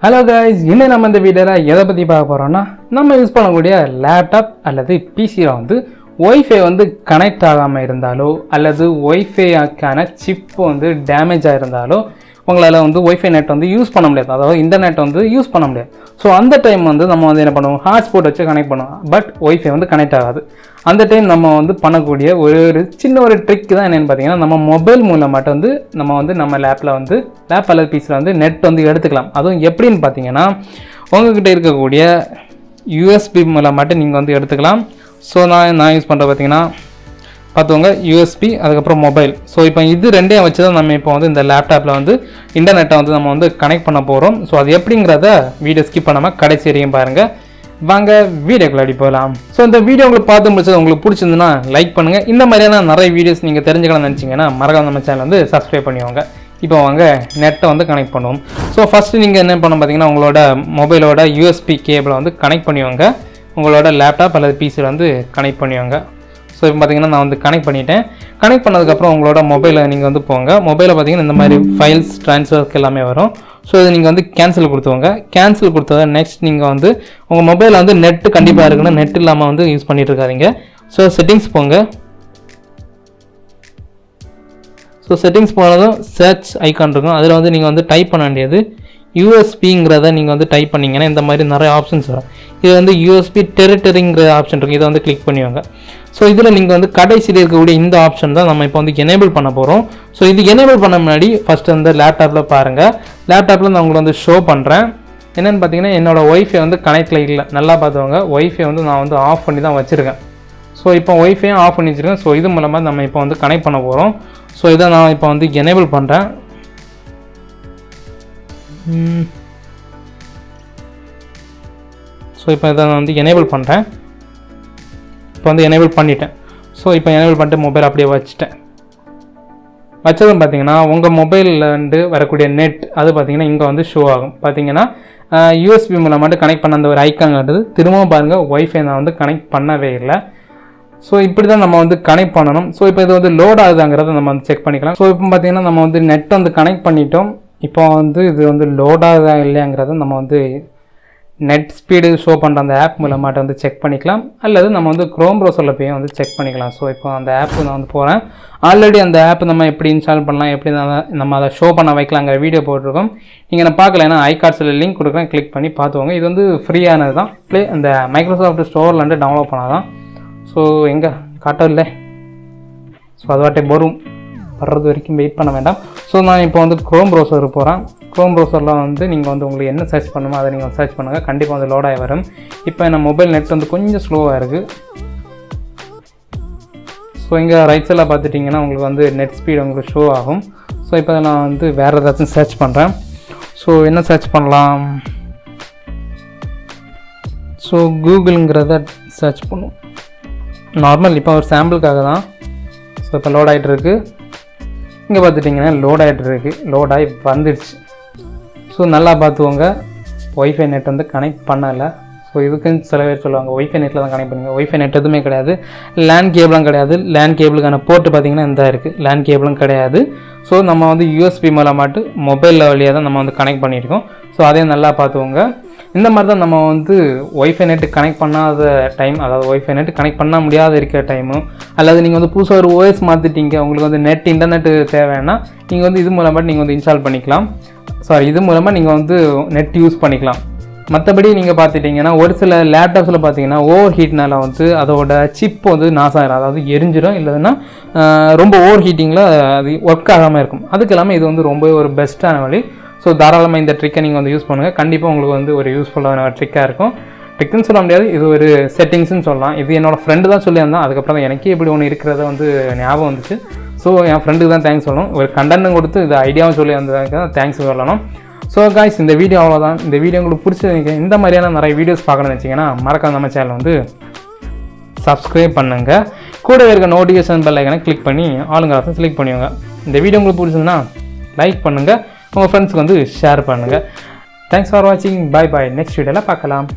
Hello guys, இன்னும் நம்ம இந்த வீடியோவில் எதை பற்றி பார்க்க போகிறோம்னா, நம்ம யூஸ் பண்ணக்கூடிய லேப்டாப் அல்லது பிசியில் வந்து ஒய்ஃபை வந்து கனெக்ட் ஆகாமல் இருந்தாலோ அல்லது ஒய்ஃபைக்கான சிப் வந்து டேமேஜ் ஆகிருந்தாலோ உங்களால் வந்து ஒய்ஃபை நெட் வந்து யூஸ் பண்ண முடியாது, அதாவது இன்டர்நெட் வந்து யூஸ் பண்ண முடியாது. ஸோ அந்த டைம் வந்து நம்ம வந்து என்ன பண்ணுவோம், ஹாட்ஸ்பாட் வச்சு கனெக்ட் பண்ணுவோம். பட் ஒய்ஃபை வந்து கனெக்ட் ஆகாது. அந்த டைம் நம்ம வந்து பண்ணக்கூடிய ஒரு சின்ன ஒரு ட்ரிக் தான் என்னென்னு பார்த்தீங்கன்னா, நம்ம மொபைல் மூலமாட்ட வந்து நம்ம லேப்பில் வந்து லேப் அல்லது பிசியில் வந்து நெட் வந்து எடுத்துக்கலாம். அதுவும் எப்படின்னு பார்த்தீங்கன்னா, உங்கள்கிட்ட இருக்கக்கூடிய யூஎஸ்பி மூலமாட்ட நீங்கள் வந்து எடுத்துக்கலாம். ஸோ நான் யூஸ் பண்ணுற பார்த்தீங்கன்னா பார்த்துவங்க யூஎஸ்பி, அதுக்கப்புறம் மொபைல். ஸோ இப்போ இது ரெண்டையும் வச்சு தான் நம்ம இப்போ வந்து இந்த லேப்டாப்பில் வந்து இன்டர்நெட்டை வந்து நம்ம வந்து கனெக்ட் பண்ண போகிறோம். ஸோ அது எப்படிங்கிறத வீடியோ ஸ்கிப் பண்ணாமல் கடைசி வரையும் பாருங்கள். வாங்க வீடியோக்குள்ளாடி போகலாம். ஸோ இந்த வீடியோ உங்களுக்கு பார்த்து முடிச்சது உங்களுக்கு பிடிச்சிருந்துன்னா லைக் பண்ணுங்கள். இந்த மாதிரியான நிறைய வீடியோஸ் நீங்கள் தெரிஞ்சுக்கலாம்னு நினச்சிங்கன்னா மறக்காம நம்ம சேனல் வந்து சப்ஸ்கிரைப் பண்ணிவாங்க. இப்போ வாங்க நெட்டை வந்து கனெக்ட் பண்ணுவோம். ஸோ ஃபஸ்ட்டு நீங்கள் என்ன பண்ண பார்த்தீங்கன்னா, உங்களோட மொபைலோட யூஎஸ்பி கேபிளை வந்து கனெக்ட் பண்ணிவாங்க. உங்களோட லேப்டாப் அல்லது பிசியில் வந்து கனெக்ட் பண்ணிவாங்க. ஸோ இப்போ பார்த்தீங்கன்னா நான் வந்து கனெக்ட் பண்ணிவிட்டேன். கனெக்ட் பண்ணதுக்கப்புறம் உங்களோட மொபைலில் நீங்கள் வந்து போங்க. மொபைலில் பார்த்தீங்கன்னா இந்த மாதிரி ஃபைல்ஸ் ட்ரான்ஸ்ஃபர்க்கு எல்லாமே வரும். ஸோ இது நீங்கள் வந்து கேன்சல் கொடுத்துவாங்க. கேன்சல் கொடுத்தத நெக்ஸ்ட் நீங்கள் வந்து உங்கள் மொபைலில் வந்து நெட்டு கண்டிப்பாக இருக்குன்னு நெட் இல்லாமல் வந்து யூஸ் பண்ணிட்டு இருக்காதீங்க. ஸோ செட்டிங்ஸ் போங்க. ஸோ செட்டிங்ஸ் போனதும் சர்ச் ஐக்கான் இருக்கும். அதில் வந்து நீங்கள் வந்து டைப் பண்ண வேண்டியது யூஎஸ்பிங்கிறத நீங்கள் வந்து டைப் பண்ணிங்கன்னா இந்த மாதிரி நிறைய ஆப்ஷன்ஸ் வரும். இது வந்து யூஎஸ்பி டெரிட்டரிங்கிற ஆப்ஷன் இருக்குது. இதை வந்து கிளிக் பண்ணுவாங்க. ஸோ இதில் நீங்கள் வந்து கடைசியில் இருக்கக்கூடிய இந்த ஆப்ஷன் தான் நம்ம இப்போ வந்து எனேபிள் பண்ண போகிறோம். ஸோ இது எனேபிள் பண்ண முன்னாடி ஃபஸ்ட்டு வந்து லேப்டாப்பில் பாருங்கள். லேப்டாப்பில் நான் உங்களுக்கு வந்து ஷோ பண்ணுறேன். என்னென்னு பார்த்தீங்கன்னா, என்னோடய ஒய்ஃபை வந்து கனெக்டில் இல்லை. நல்லா பார்த்துவாங்க, ஒய்ஃபை வந்து நான் வந்து ஆஃப் பண்ணி தான் வச்சுருக்கேன். ஸோ இப்போ ஒய்ஃபையும் ஆஃப் பண்ணி வச்சுருக்கேன். ஸோ இது மூலமாக நம்ம இப்போ வந்து கனெக்ட் பண்ண போகிறோம். ஸோ இதை நான் இப்போ வந்து எனேபிள் பண்ணுறேன். ஸோ இப்போ இதை நான் வந்து எனேபிள் பண்ணுறேன். இப்போ வந்து எனேபிள் பண்ணிட்டேன். ஸோ இப்போ எனேபிள் பண்ணிட்டு மொபைல் அப்படியே வச்சுட்டேன். வச்சதும் பார்த்தீங்கன்னா உங்கள் மொபைல்லேருந்து வரக்கூடிய நெட் அது பார்த்தீங்கன்னா இங்கே வந்து ஷோ ஆகும். பார்த்தீங்கன்னா யூஎஸ்பி மூலமாட்டு கனெக்ட் பண்ண அந்த ஒரு ஐக்கான்றது திரும்பவும் பாருங்கள், ஒய்ஃபை நான் வந்து கனெக்ட் பண்ணவே இல்லை. ஸோ இப்படி தான் நம்ம வந்து கனெக்ட் பண்ணணும். ஸோ இப்போ இது வந்து லோட் ஆகுதாங்கிறத நம்ம வந்து செக் பண்ணிக்கலாம். ஸோ இப்போ பார்த்தீங்கன்னா நம்ம வந்து நெட் வந்து கனெக்ட் பண்ணிட்டோம். இப்போ வந்து இது வந்து லோட் ஆகுதா இல்லையாங்கிறத நம்ம வந்து நெட் ஸ்பீடு ஷோ பண்ணுற அந்த ஆப் மூலமாட்ட வந்து செக் பண்ணிக்கலாம். அல்லது நம்ம வந்து க்ரோம் ப்ரௌசரில் போய் வந்து செக் பண்ணிக்கலாம். ஸோ இப்போ அந்த ஆப்பு நான் வந்து போகிறேன். ஆல்ரெடி அந்த ஆப் நம்ம எப்படி இன்ஸ்டால் பண்ணலாம், எப்படி நம்ம அதை ஷோ பண்ண வைக்கலாங்கிற வீடியோ போட்டிருக்கோம். நீங்கள் நான் பார்க்கல, ஏன்னா ஐகார்ட்ஸில் லிங்க் கொடுக்குறேன், கிளிக் பண்ணி பார்த்துவோங்க. இது வந்து ஃப்ரீயானது தான். அந்த மைக்ரோசாஃப்ட் ஸ்டோர்லேருந்து டவுன்லோட் பண்ணால் தான். ஸோ எங்கே காட்டவில்லை. ஸோ அது வாட்டே வரும், வர்றது வரைக்கும் வெயிட் பண்ண வேண்டாம். ஸோ நான் இப்போ வந்து க்ரோம் ப்ரௌசருக்கு போகிறேன். க்ரோம் ப்ரௌசரில் வந்து நீங்கள் வந்து உங்களுக்கு என்ன சர்ச் பண்ணணுமோ அதை நீங்கள் சர்ச் பண்ணுங்கள். கண்டிப்பாக வந்து லோடாகி வரும். இப்போ என்ன மொபைல் நெட் வந்து கொஞ்சம் ஸ்லோவாக இருக்குது. ஸோ இங்கே ரைட் சைடில் பார்த்துட்டிங்கன்னா உங்களுக்கு வந்து நெட் ஸ்பீடு உங்களுக்கு ஷோ ஆகும். ஸோ இப்போ நான் வந்து வேறு ஏதாச்சும் சர்ச் பண்ணுறேன். ஸோ என்ன சர்ச் பண்ணலாம்? ஸோ கூகுளுங்கிறத சர்ச் பண்ணும் நார்மல். இப்போ ஒரு சாம்பிளுக்காக தான். ஸோ இப்போ லோட் ஆகிட்டு இருக்குது. இங்கே பார்த்துட்டிங்கன்னா லோட் ஆகிட்டு இருக்குது. லோட் ஆகி வந்துடுச்சு. ஸோ நல்லா பார்த்துவோங்க, ஒய்ஃபை நெட் வந்து கனெக்ட் பண்ணலை. ஸோ இதுக்குன்னு சில பேர் சொல்லுவாங்க ஒய்ஃபை நெட்டில் தான் கனெக்ட் பண்ணுங்கள். ஒய்ஃபை நெட் எதுவுமே கிடையாது. லேண்ட் கேபிளும் கிடையாது. லேண்ட் கேபிளுக்கான போர்ட்டு பார்த்திங்கன்னா இந்த இருக்குது. லேண்ட் கேபிளும் கிடையாது. ஸோ நம்ம வந்து யூஎஸ்பி மூலமாட்டு மொபைலில் வழியாக தான் நம்ம வந்து கனெக்ட் பண்ணியிருக்கோம். ஸோ அதையும் நல்லா பார்த்துவோங்க. இந்த மாதிரி தான் நம்ம வந்து ஒய்ஃபை நெட்டு கனெக்ட் பண்ணாத டைம், அதாவது ஒய்ஃபை நெட்டு கனெக்ட் பண்ண முடியாத இருக்கிற டைமு, அல்லது நீங்கள் வந்து புதுசாக ஒரு ஓஎஸ் மாற்றிட்டீங்க, உங்களுக்கு வந்து நெட் இன்டர்நெட்டு தேவைன்னா நீங்கள் வந்து இது மூலமாக நீங்கள் வந்து இன்ஸ்டால் பண்ணிக்கலாம். இது மூலமாக நீங்கள் வந்து நெட் யூஸ் பண்ணிக்கலாம். மற்றபடி நீங்கள் பார்த்துட்டிங்கன்னா ஒரு சில லேப்டாப்ஸில் பார்த்தீங்கன்னா ஓவர் ஹீட்னால் வந்து அதோட சிப் வந்து நாசம் ஆகிடும், அதாவது எரிஞ்சிடும். இல்லைன்னா ரொம்ப ஓவர் ஹீட்டிங்கில் அது ஒர்க் ஆகாமல் இருக்கும். அதுக்கு எல்லாமே இது வந்து ரொம்ப ஒரு பெஸ்ட்டான வழி. ஸோ தாராளமாக இந்த ட்ரிக்கை நீங்கள் வந்து யூஸ் பண்ணுங்கள். கண்டிப்பாக உங்களுக்கு வந்து ஒரு யூஸ்ஃபுல்லான ட்ரிக்காக இருக்கும். ட்ரிக்குன்னு சொல்ல முடியாது, இது ஒரு செட்டிங்ஸ்னு சொல்லலாம். இது என்னோடய ஃப்ரெண்டு தான் சொல்லியிருந்தான். அதுக்கப்புறம் தான் எனக்கே இப்படி ஒன்று இருக்கிறத வந்து ஞாபகம் வந்துச்சு. ஸோ என் ஃப்ரெண்டுக்கு தான் தேங்க்ஸ் சொல்லணும். ஒரு கண்டென்ட்டும் கொடுத்து இது ஐடியாவும் சொல்லி வந்ததுக்கு தான் தேங்க்ஸ் சொல்லணும். ஸோ காய்ஸ், இந்த வீடியோ அவ்வளோதான். இந்த வீடியோ உங்களுக்கு பிடிச்சது. இந்த மாதிரியான நிறைய வீடியோஸ் பார்க்கணும்னு வச்சிங்கன்னா மறக்காம நம்ம சேனல் வந்து சப்ஸ்கிரைப் பண்ணுங்கள். கூட இருக்க நோட்டிஃபிகேஷன் பெல் ஐக்கானை கிளிக் பண்ணி ஆளுங்க கிளிக் பண்ணிவிடுங்க. இந்த வீடியோ உங்களுக்கு பிடிச்சதுன்னா லைக் பண்ணுங்கள், உங்கள் ஃப்ரெண்ட்ஸுக்கு வந்து ஷேர் பண்ணுங்கள். தேங்க்ஸ் ஃபார் வாட்சிங். Bye bye. நெக்ஸ்ட் வீடியோவில் பார்க்கலாம்.